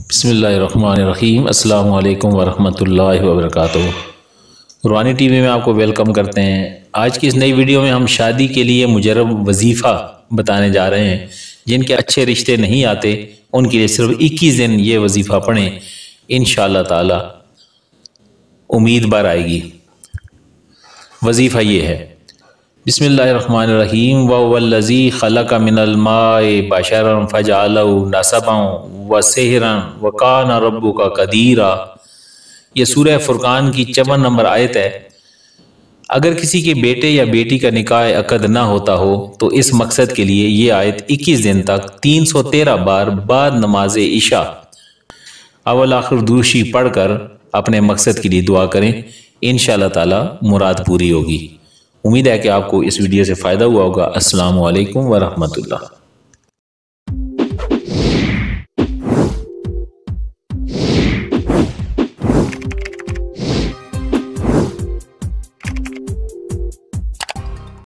बिस्मिल्लाहिर्रहमानिर्रहीम। अस्सलामु अलैकुम वरहमतुल्लाहि वबरकातुहू। रूहानी टीवी में आपको वेलकम करते हैं। आज की इस नई वीडियो में हम शादी के लिए मुजर्रब वजीफ़ा बताने जा रहे हैं। जिनके अच्छे रिश्ते नहीं आते उनके लिए सिर्फ 21 दिन ये वजीफ़ा पढ़ें, इंशाअल्लाह ताला उम्मीद भर आएगी। वजीफ़ा ये है, बिस्मिल्लाहिर्रहमानिर्रहीम। वल्लज़ी खलक़ मिनल माइ बशरन फजअलहु नसबन व सिहरन व कान रब्बुका क़दीरा। ये सूरह फुरकान की 54 नंबर आयत है। अगर किसी के बेटे या बेटी का निकाह अक़द ना होता हो तो इस मकसद के लिए ये आयत 21 दिन तक 313 बार बाद नमाज इशा अव्वल आखिर दुरूशी पढ़कर अपने मकसद के लिए दुआ करें, इंशाअल्लाह ताला मुराद पूरी होगी। उम्मीद है कि आपको इस वीडियो से फ़ायदा हुआ होगा। अस्सलामु अलैकुम वरहमतुल्लाह।